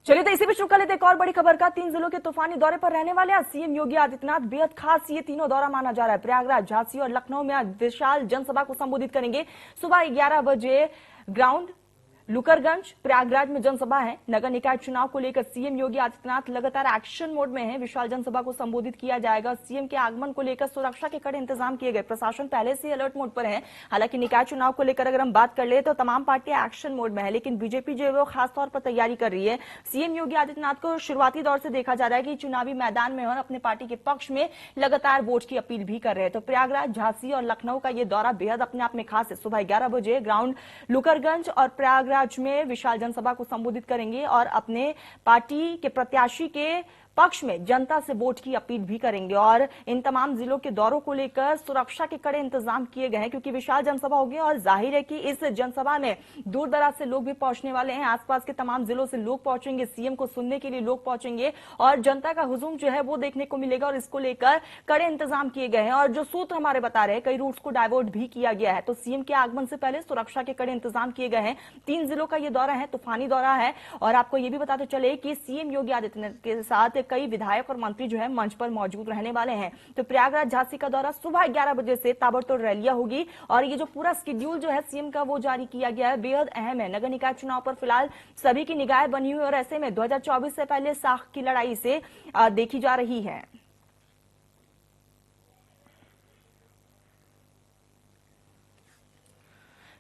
चलिए तो इसी पे शुरू कर लेते एक और बड़ी खबर का। 3 जिलों के तूफानी दौरे पर रहने वाले सीएम योगी आदित्यनाथ बेहद खास ये तीनों दौरा माना जा रहा है। प्रयागराज, झांसी और लखनऊ में आज विशाल जनसभा को संबोधित करेंगे। सुबह 11 बजे ग्राउंड लुकरगंज प्रयागराज में जनसभा है। नगर निकाय चुनाव को लेकर सीएम योगी आदित्यनाथ लगातार एक्शन मोड में हैं। विशाल जनसभा को संबोधित किया जाएगा। सीएम के आगमन को लेकर सुरक्षा के कड़े इंतजाम किए गए। प्रशासन पहले से अलर्ट मोड पर है। हालांकि निकाय चुनाव को लेकर अगर हम बात कर ले तो तमाम पार्टियां एक्शन मोड में है, लेकिन बीजेपी जो है वो खासतौर पर तैयारी कर रही है। सीएम योगी आदित्यनाथ को शुरुआती दौर से देखा जा रहा है कि चुनावी मैदान में और अपने पार्टी के पक्ष में लगातार वोट की अपील भी कर रहे हैं। तो प्रयागराज, झांसी और लखनऊ का ये दौरा बेहद अपने आप में खास है। सुबह 11 बजे ग्राउंड लुकरगंज और प्रयागराज में विशाल जनसभा को संबोधित करेंगे और अपने पार्टी के प्रत्याशी के पक्ष में जनता से वोट की अपील भी करेंगे। और इन तमाम जिलों के दौरों को लेकर सुरक्षा के कड़े इंतजाम किए गए हैं, क्योंकि विशाल जनसभा होगी और जाहिर है कि इस जनसभा में दूर दराज से लोग भी पहुंचने वाले हैं। आसपास के तमाम जिलों से लोग पहुंचेंगे, सीएम को सुनने के लिए लोग पहुंचेंगे और जनता का हुजूम जो है वो देखने को मिलेगा। और इसको लेकर कड़े इंतजाम किए गए हैं और जो सूत्र हमारे बता रहे हैं कई रूट्स को डाइवर्ट भी किया गया है। तो सीएम के आगमन से पहले सुरक्षा के कड़े इंतजाम किए गए हैं। 3 जिलों का ये दौरा है, तूफानी दौरा है। और आपको ये भी बताते चले कि सीएम योगी आदित्यनाथ के साथ कई विधायक और मंत्री जो है मंच पर मौजूद रहने वाले हैं। तो प्रयागराज, झांसी का दौरा सुबह 11 बजे से ताबड़तोड़ रैलियां होगी और ये जो पूरा शेड्यूल जो है सीएम का वो जारी किया गया है, बेहद अहम है। नगर निकाय चुनाव पर फिलहाल सभी की निगाहें बनी हुई और ऐसे में 2024 से पहले साख की लड़ाई से देखी जा रही है।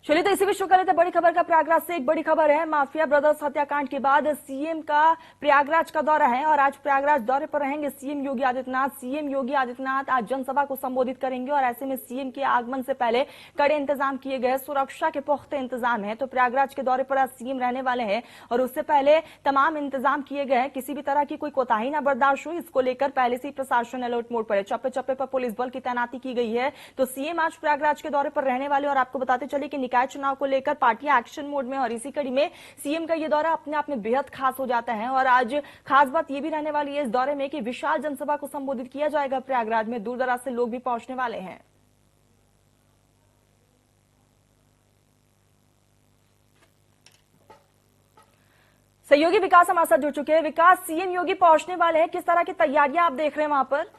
चलिए तो इसी भी शुरू कर लेते बड़ी खबर का। प्रयागराज से एक बड़ी खबर है। माफिया ब्रदर्स हत्याकांड के बाद सीएम का प्रयागराज का दौरा है और आज प्रयागराज दौरे पर रहेंगे सीएम योगी आदित्यनाथ। सीएम योगी आदित्यनाथ आज जनसभा को संबोधित करेंगे और ऐसे में सीएम के आगमन से पहले कड़े इंतजाम किए गए, सुरक्षा के पुख्ते इंतजाम है। तो प्रयागराज के दौरे पर आज सीएम रहने वाले हैं और उससे पहले तमाम इंतजाम किए गए हैं। किसी भी तरह की कोई कोताही ना बर्दाश्त हो, इसको लेकर पहले से ही प्रशासन अलर्ट मोड पर है। चप्पे चप्पे पर पुलिस बल की तैनाती की गई है। तो सीएम आज प्रयागराज के दौरे पर रहने वाले और आपको बताते चले कि चुनाव को लेकर पार्टियां एक्शन मोड में और इसी कड़ी में सीएम का यह दौरा अपने आप में बेहद खास हो जाता है। और आज खास बात यह भी रहने वाली है इस दौरे में कि विशाल जनसभा को संबोधित किया जाएगा। प्रयागराज में दूर दराज से लोग भी पहुंचने वाले हैं। सहयोगी विकास हमारे साथ जुड़ चुके हैं। विकास, सीएम योगी पहुंचने वाले हैं, किस तरह की तैयारियां आप देख रहे हैं वहां पर?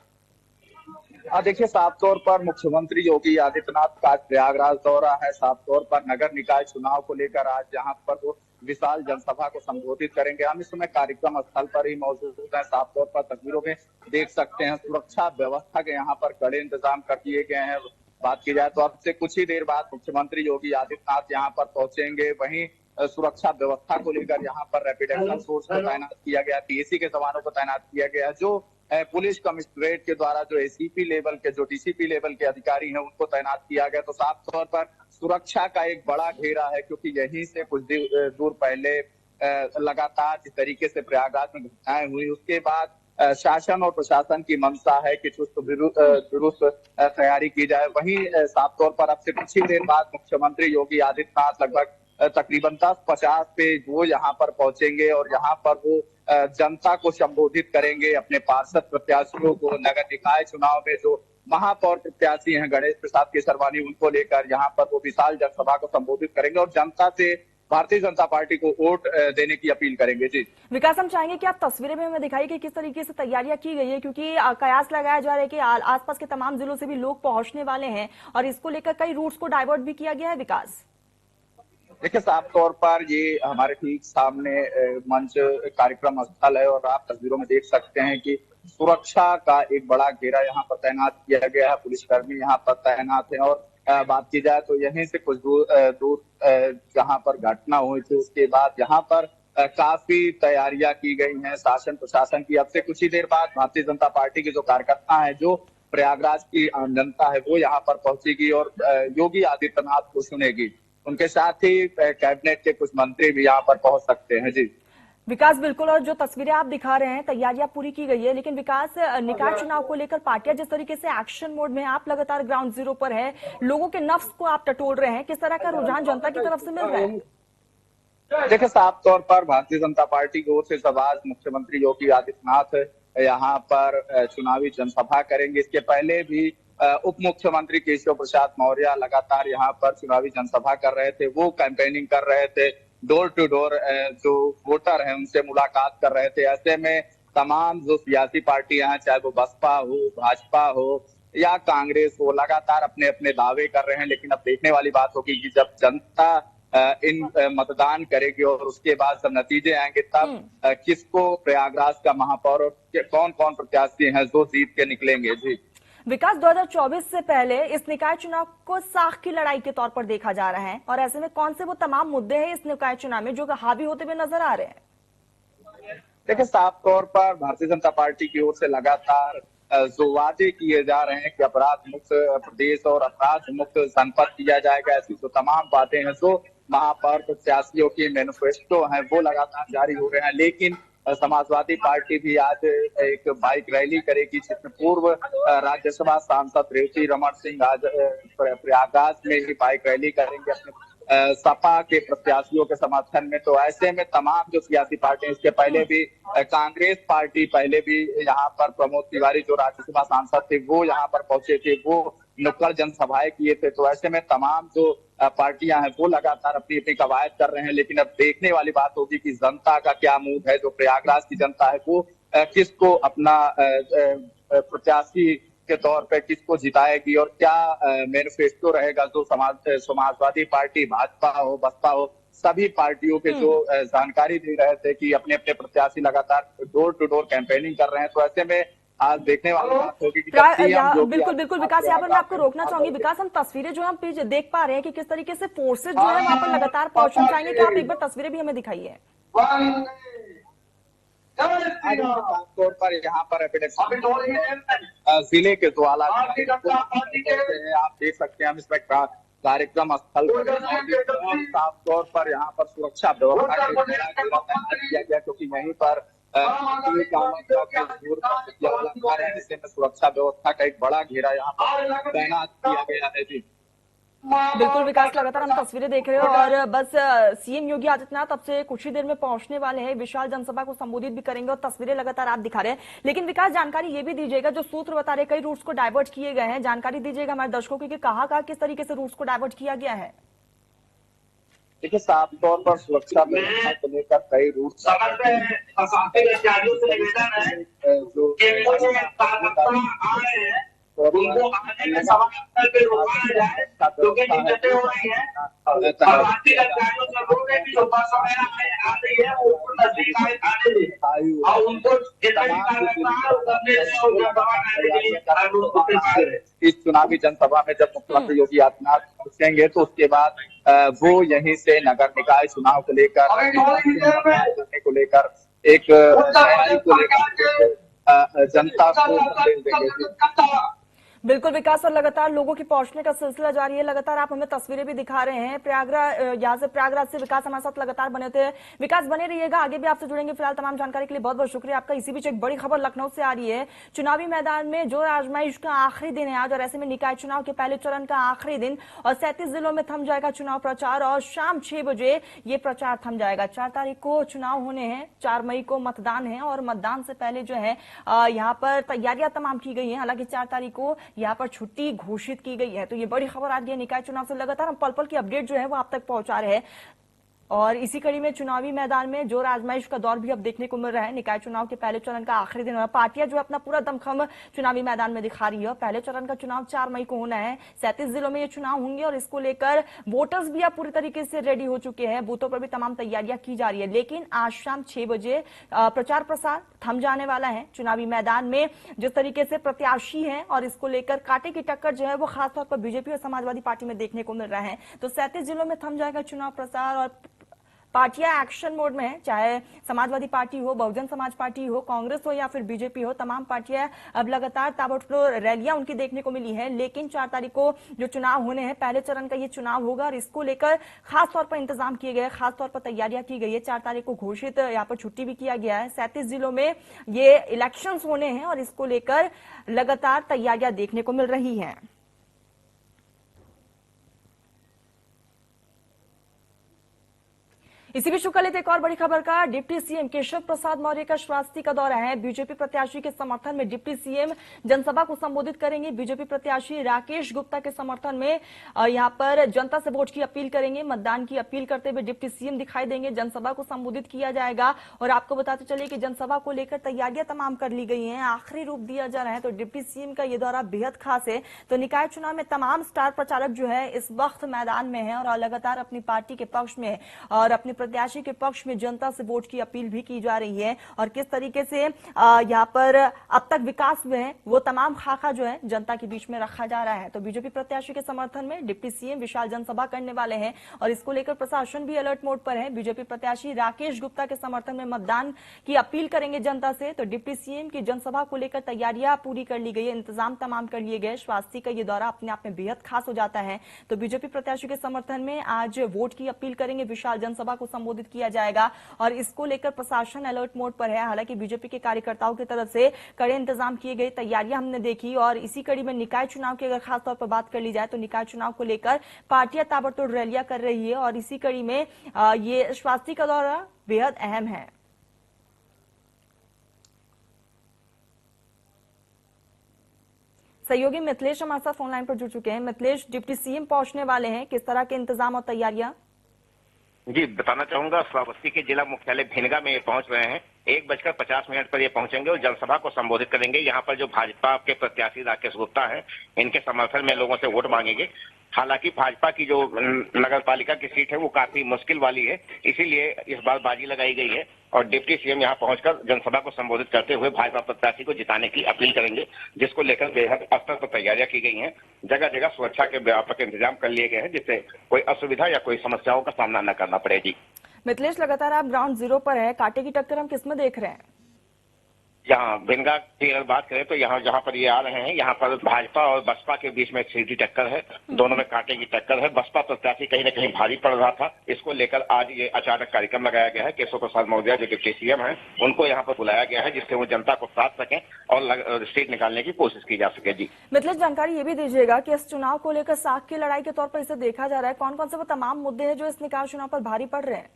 देखिए, साफ तौर पर मुख्यमंत्री योगी आदित्यनाथ का प्रयागराज दौरा है। साफ तौर पर नगर निकाय चुनाव को लेकर आज जहां पर वो विशाल जनसभा को संबोधित करेंगे। हम इस समय कार्यक्रम स्थल पर ही मौजूद हैं। साफ तौर पर तस्वीरों में देख सकते हैं सुरक्षा व्यवस्था के यहाँ पर कड़े इंतजाम कर दिए गए हैं। बात की जाए तो अब से कुछ ही देर बाद मुख्यमंत्री योगी आदित्यनाथ यहाँ पर पहुंचेंगे। वहीं सुरक्षा व्यवस्था को लेकर यहाँ पर रैपिड एक्शन फोर्स को तैनात किया गया, पीएसी के जवानों को तैनात किया गया। जो पुलिस कमिश्नरेट के द्वारा जो एसीपी लेवल के, जो डीसीपी लेवल के अधिकारी हैं, उनको तैनात किया गया। तो साफ तौर पर सुरक्षा का एक बड़ा घेरा है, क्योंकि यहीं से कुछ दूर पहले लगातार जिस तरीके से प्रयागराज में घटनाएं हुई, उसके बाद शासन और प्रशासन की मंशा है कि चुस्त दुरुस्त तैयारी की जाए। वहीं साफ तौर पर अब से कुछ ही देर बाद मुख्यमंत्री योगी आदित्यनाथ लगभग तकरीबन 10:50 पे वो यहाँ पर पहुंचेंगे और यहाँ पर वो जनता को संबोधित करेंगे। अपने पार्षद प्रत्याशियों को, नगर निकाय चुनाव में जो महापौर प्रत्याशी हैं गणेश प्रसाद केसरवानी, उनको लेकर यहाँ पर वो विशाल जनसभा को संबोधित करेंगे और जनता से भारतीय जनता पार्टी को वोट देने की अपील करेंगे। जी विकास, हम चाहेंगे कि आप तस्वीरें में हमें दिखाइए कि किस तरीके से तैयारियां की गई है, क्योंकि कयास लगाया जा रहा है कि आसपास के तमाम जिलों से भी लोग पहुंचने वाले हैं और इसको लेकर कई रूट्स को डाइवर्ट भी किया गया है। विकास, देखिए, साफ तौर पर ये हमारे ठीक सामने मंच कार्यक्रम स्थल है और आप तस्वीरों में देख सकते हैं कि सुरक्षा का एक बड़ा घेरा यहाँ पर तैनात किया गया है। पुलिसकर्मी यहाँ पर तैनात है और बात की जाए तो यहीं से कुछ दूर जहाँ पर घटना हुई थी, उसके बाद यहाँ पर काफी तैयारियां की गई हैं शासन प्रशासन की। अब से कुछ ही देर बाद भारतीय जनता पार्टी के जो कार्यकर्ता हैं, जो प्रयागराज की आम जनता है, वो यहाँ पर पहुंचेगी और योगी आदित्यनाथ को सुनेगी। उनके साथ ही कैबिनेट के कुछ मंत्री भी यहाँ पर पहुंच सकते हैं। जी विकास, बिल्कुल। और जो तस्वीरें आप दिखा रहे हैं, तैयारियां पूरी की गई है, लेकिन विकास, निकाय चुनाव को लेकर पार्टियां जिस तरीके से एक्शन मोड में, आप लगातार ग्राउंड जीरो पर है, लोगों के नफ्स को आप टटोल रहे हैं, किस तरह का रुझान जनता की तरफ से मिल रहा है? देखिए, साफ तौर पर भारतीय जनता पार्टी की ओर से जब आज मुख्यमंत्री योगी आदित्यनाथ यहाँ पर चुनावी जनसभा करेंगे, इसके पहले भी उप मुख्यमंत्री केशव प्रसाद मौर्य लगातार यहाँ पर चुनावी जनसभा कर रहे थे, वो कैंपेनिंग कर रहे थे। डोर टू डोर जो वोटर हैं उनसे मुलाकात कर रहे थे। ऐसे में तमाम जो सियासी पार्टियां हैं, चाहे वो बसपा हो, भाजपा हो या कांग्रेस हो, लगातार अपने अपने दावे कर रहे हैं। लेकिन अब देखने वाली बात होगी कि जब जनता इन मतदान करेगी और उसके बाद जब नतीजे आएंगे तब किसको प्रयागराज का महापौर और कौन कौन प्रत्याशी हैं जो जीत के निकलेंगे। जी विकास, 2024 से पहले इस निकाय चुनाव को साख की लड़ाई के तौर पर देखा जा रहा है और ऐसे में कौन से वो तमाम मुद्दे हैं इस निकाय चुनाव में जो हावी होते हुए नजर आ रहे हैं? देखिए, साफ तौर पर भारतीय जनता पार्टी की ओर से लगातार जो वादे किए जा रहे हैं कि अपराध मुक्त प्रदेश और अपराध मुक्त जनपद किया जाएगा, ऐसी जो तमाम बातें हैं जो महापौर प्रत्याशियों की मैनिफेस्टो हैं वो लगातार जारी हो रहे हैं। लेकिन समाजवादी पार्टी भी आज एक बाइक रैली करेगी, जिसमें पूर्व राज्यसभा सांसद रेवती रमन सिंह आज प्रयागराज में ही बाइक रैली करेंगे अपने सपा के प्रत्याशियों के समर्थन में। तो ऐसे में तमाम जो सियासी पार्टी, इसके पहले भी कांग्रेस पार्टी पहले भी यहाँ पर प्रमोद तिवारी जो राज्यसभा सांसद थे वो यहाँ पर पहुंचे थे, वो नुक्कड़ जनसभाएं किए थे। तो ऐसे में तमाम जो पार्टियां हैं वो लगातार अपनी अपनी कवायद कर रहे हैं। लेकिन अब देखने वाली बात होगी कि जनता का क्या मूड है, जो प्रयागराज की जनता है वो किसको अपना प्रत्याशी के तौर पे किसको जिताएगी और क्या मैनिफेस्टो रहेगा। जो समाजवादी पार्टी, भाजपा हो, बसपा हो, सभी पार्टियों के जो जानकारी दे रहे थे कि अपने अपने प्रत्याशी लगातार डोर टू डोर कैंपेनिंग कर रहे हैं। तो ऐसे में आज देखने वाली बात होगी कि बिल्कुल बिल्कुल विकास, यहाँ पर मैं आपको रोकना चाहूंगी। विकास, हम तस्वीरें जो है हम देख पा रहे हैं कि किस तरीके से फोर्सेज जो है वहां पर लगातार पहुंचना चाहेंगे। क्या आप एक बार तस्वीरें भी हमें दिखाइए? खासतौर पर यहाँ पर जिले के ज्वाला आप देख सकते हैं हम इसमें कार्यक्रम स्थल साफ तौर पर यहाँ पर सुरक्षा व्यवस्था किया गया, क्योंकि वहीं पर सुरक्षा व्यवस्था का एक बड़ा घेरा यहाँ पर तैनात किया गया है। जी बिल्कुल विकास, लगातार हम तस्वीरें देख रहे हो और बस सीएम योगी आदित्यनाथ अब से कुछ ही देर में पहुंचने वाले हैं, विशाल जनसभा को संबोधित भी करेंगे और तस्वीरें लगातार आप दिखा रहे हैं। लेकिन विकास, जानकारी ये भी दीजिएगा, जो सूत्र बता रहे कई रूट्स को डाइवर्ट किए गए हैं, जानकारी दीजिएगा हमारे दर्शकों की कि कहाँ किस तरीके से रूट्स को डाइवर्ट किया गया है। देखिए, साफ तौर पर सुरक्षा व्यवस्था को लेकर कई रूट उनको आने सवाल पे रोका जाए, क्योंकि दिक्कतें हो रही हैं और भारतीय अधिकारियों से बोल रहे कि जो बस वगैरह आ रही है वो उनको नजदीक आने दें और उनको इस चुनावी जनसभा में जब मुख्यमंत्री योगी आदित्यनाथ पहुंचेंगे तो उसके बाद वो यहीं से नगर निकाय चुनाव को लेकर एक तैयारी को लेकर जनता को संदेश देंगे। बिल्कुल विकास, और लगातार लोगों की पहुंचने का सिलसिला जारी है। लगातार आप हमें तस्वीरें भी दिखा रहे हैं प्रयागराज, यहाँ से प्रयागराज से विकास हमारे साथ लगातार बने थे। विकास बने रहिएगा, आगे भी आपसे जुड़ेंगे। फिलहाल तमाम जानकारी के लिए बहुत बहुत शुक्रिया आपका। इसी बीच एक बड़ी खबर लखनऊ से आ रही है। चुनावी मैदान में जोर आजमाइश का आखिरी दिन है आज और ऐसे में निकाय चुनाव के पहले चरण का आखिरी दिन और 37 जिलों में थम जाएगा चुनाव प्रचार और शाम 6 बजे ये प्रचार थम जाएगा। 4 तारीख को चुनाव होने हैं, 4 मई को मतदान है और मतदान से पहले जो है यहाँ पर तैयारियां तमाम की गई हैं। हालांकि 4 तारीख को यहाँ पर छुट्टी घोषित की गई है। तो ये बड़ी खबर आ गई है निकाय चुनाव से। लगातार हम पल पल की अपडेट जो है वो आप तक पहुंचा रहे हैं और इसी कड़ी में चुनावी मैदान में जोर आजमाइश का दौर भी अब देखने को मिल रहा है। निकाय चुनाव के पहले चरण का आखिरी दिन और पार्टियां जो अपना पूरा दमखम चुनावी मैदान में दिखा रही है। पहले चरण का चुनाव 4 मई को होना है। 37 जिलों में ये चुनाव होंगे और इसको लेकर वोटर्स भी अब पूरी तरीके से रेडी हो चुके हैं। बूथों पर भी तमाम तैयारियां की जा रही है। लेकिन आज शाम 6 बजे प्रचार प्रसार थम जाने वाला है। चुनावी मैदान में जिस तरीके से प्रत्याशी हैं और इसको लेकर कांटे की टक्कर जो है वो खासतौर पर बीजेपी और समाजवादी पार्टी में देखने को मिल रहा है। तो 37 जिलों में थम जाएगा चुनाव प्रचार और पार्टियां एक्शन मोड में है, चाहे समाजवादी पार्टी हो, बहुजन समाज पार्टी हो, कांग्रेस हो या फिर बीजेपी हो। तमाम पार्टियां अब लगातार ताबड़तोड़ रैलियां उनकी देखने को मिली है। लेकिन 4 तारीख को जो चुनाव होने हैं, पहले चरण का ये चुनाव होगा और इसको लेकर खास तौर पर इंतजाम किए गए, खास तौर पर तैयारियां की गई है। 4 तारीख को घोषित यहाँ पर छुट्टी भी किया गया है। 37 जिलों में ये इलेक्शंस होने हैं और इसको लेकर लगातार तैयारियां देखने को मिल रही है। इसी बीच शुक्ल एक और बड़ी खबर का डिप्टी सीएम केशव प्रसाद मौर्य का श्रावस्ती का दौरा है। बीजेपी प्रत्याशी के समर्थन में डिप्टी सीएम जनसभा को संबोधित करेंगे। बीजेपी प्रत्याशी राकेश गुप्ता के समर्थन में यहां पर जनता से वोट की अपील करेंगे। मतदान की अपील करते हुए डिप्टी सीएम दिखाई देंगे। जनसभा को संबोधित किया जाएगा और आपको बताते चले कि जनसभा को लेकर तैयारियां तमाम कर ली गई हैं, आखिरी रूप दिया जा रहा है। तो डिप्टी सीएम का यह दौरा बेहद खास है। तो निकाय चुनाव में तमाम स्टार प्रचारक जो है इस वक्त मैदान में है और लगातार अपनी पार्टी के पक्ष में और अपने प्रत्याशी के पक्ष में जनता से वोट की अपील भी की जा रही है। और किस तरीके से यहाँ पर अब तक विकास हुए हैं वो तमाम खाका जो है जनता के बीच में रखा जा रहा है। तो बीजेपी प्रत्याशी के समर्थन में डिप्टी सीएम विशाल जनसभा करने वाले हैं और इसको लेकर प्रशासन भी अलर्ट मोड पर है। बीजेपी प्रत्याशी राकेश गुप्ता के समर्थन में मतदान की अपील करेंगे जनता से। तो डिप्टी सीएम की जनसभा को लेकर तैयारियां पूरी कर ली गई है, इंतजाम तमाम कर लिए गए। श्रावस्ती का ये दौरा अपने आप में बेहद खास हो जाता है। तो बीजेपी प्रत्याशी के समर्थन में आज वोट की अपील करेंगे, विशाल जनसभा को संबोधित किया जाएगा और इसको लेकर प्रशासन अलर्ट मोड पर है। हालांकि बीजेपी के कार्यकर्ताओं की तरफ से कड़े इंतजाम किए गए, तैयारियां हमने देखी। और इसी कड़ी में निकाय चुनाव की अगर खासतौर पर बात कर ली जाए तो निकाय चुनाव को लेकर पार्टियां ताबड़तोड़ रैलियां कर रही है और इसी कड़ी में ये श्रावस्ती का दौरा बेहद अहम है। सहयोगी मिथिलेश हमारे साथ फोन लाइन पर जुड़ चुके हैं। मिथिलेश, डिप्टी सीएम पहुंचने वाले हैं, किस तरह के इंतजाम और तैयारियां? जी बताना चाहूंगा, श्रावस्ती के जिला मुख्यालय भिनगा में ये पहुंच रहे हैं। 1:50 पर ये पहुंचेंगे और जनसभा को संबोधित करेंगे। यहाँ पर जो भाजपा के प्रत्याशी राकेश गुप्ता हैं, इनके समर्थन में लोगों से वोट मांगेंगे। हालांकि भाजपा की जो नगर पालिका की सीट है वो काफी मुश्किल वाली है, इसीलिए इस बार बाजी लगाई गई है और डिप्टी सीएम यहाँ पहुंचकर जनसभा को संबोधित करते हुए भाजपा प्रत्याशी को जिताने की अपील करेंगे, जिसको लेकर बेहद स्तर पर तैयारियां की गई हैं। जगह जगह सुरक्षा के व्यापक इंतजाम कर लिए गए हैं, जिससे कोई असुविधा या कोई समस्याओं का सामना न करना पड़े। जी मिथिलेश, लगातार आप ग्राउंड जीरो पर है, कांटे की टक्कर हम किसमें देख रहे हैं? यहाँ भिनगा की अगर बात करें तो यहाँ जहाँ पर ये आ रहे हैं, यहाँ पर भाजपा और बसपा के बीच में एक सीधी टक्कर है, दोनों में कांटे की टक्कर है। बसपा प्रत्याशी कहीं न कहीं भारी पड़ रहा था, इसको लेकर आज ये अचानक कार्यक्रम लगाया गया है। केशव प्रसाद मौर्य जो डिप्टी सीएम है उनको यहाँ पर बुलाया गया है, जिससे वो जनता को साथ सकें और सीट निकालने की कोशिश की जा सके। जी मिथिलेश, जानकारी ये भी दीजिएगा कि इस चुनाव को लेकर साख की लड़ाई के तौर पर इसे देखा जा रहा है, कौन कौन से वो तमाम मुद्दे हैं जो इस निकाय चुनाव पर भारी पड़ रहे हैं?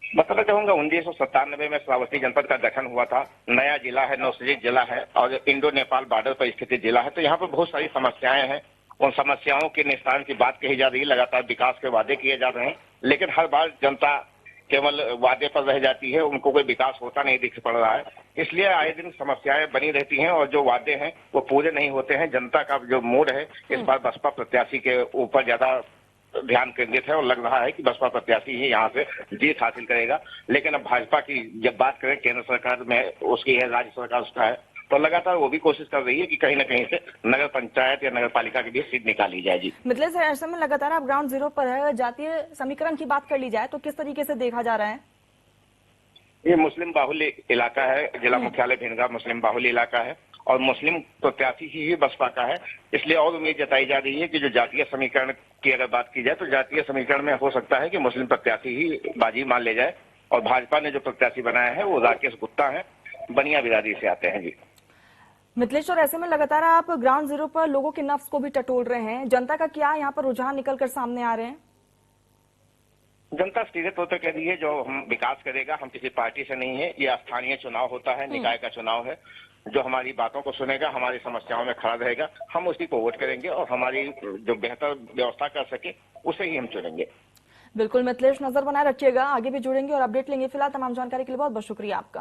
बताना चाहूंगा, 1997 में श्रावस्ती जनपद का गठन हुआ था। नया जिला है, नौसर्जित जिला है और इंडो नेपाल बॉर्डर पर स्थित जिला है। तो यहाँ पर बहुत सारी समस्याएं हैं, उन समस्याओं के निस्तारण की बात कही जा रही है। लगातार विकास के वादे किए जा रहे हैं, लेकिन हर बार जनता केवल वादे पर रह जाती है, उनको कोई विकास होता नहीं दिख पड़ रहा है। इसलिए आए दिन समस्याएं बनी रहती हैं और जो वादे हैं वो पूरे नहीं होते हैं। जनता का जो मूड है इस बार बसपा प्रत्याशी के ऊपर ज्यादा ध्यान केंद्रित है और लग रहा है कि बसपा प्रत्याशी ही यहाँ से जीत हासिल करेगा। लेकिन अब भाजपा की जब बात करें, केंद्र सरकार में उसकी है, राज्य सरकार उसका है, तो लगातार वो भी कोशिश कर रही है कि कहीं न कहीं से नगर पंचायत या नगर पालिका की भी सीट निकाली जाए। जी मिथिलेश, ऐसे में लगातार आप ग्राउंड जीरो पर है, जातीय समीकरण की बात कर ली जाए तो किस तरीके से देखा जा रहा है? ये मुस्लिम बाहुल्य इलाका है, जिला मुख्यालय भिनगा मुस्लिम बाहुल्य इलाका है और मुस्लिम प्रत्याशी ही बसपा का है। इसलिए और उम्मीद जताई जा रही है कि जो जातीय समीकरण की अगर बात की जाए तो जातीय समीकरण में हो सकता है कि मुस्लिम प्रत्याशी ही बाजी मान ले जाए और भाजपा ने जो प्रत्याशी बनाया है वो राकेश गुप्ता है, बनिया बिरादरी से आते हैं। जी मिथिलेश, और ऐसे में लगातार आप ग्राउंड जीरो पर लोगों के नफ्स को भी टटोल रहे हैं, जनता का क्या यहाँ पर रुझान निकल कर सामने आ रहे हैं? जनता सीधे तौर पर कह रही है जो हम विकास करेगा, हम किसी पार्टी से नहीं है। ये स्थानीय चुनाव होता है, निकाय का चुनाव है। जो हमारी बातों को सुनेगा, हमारी समस्याओं में खड़ा रहेगा, हम उसी को वोट करेंगे और हमारी जो बेहतर व्यवस्था कर सके उसे ही हम चुनेंगे। बिल्कुल मिथिलेश, नजर बनाए रखिएगा, आगे भी जुड़ेंगे और अपडेट लेंगे। फिलहाल तमाम जानकारी के लिए बहुत बहुत शुक्रिया आपका।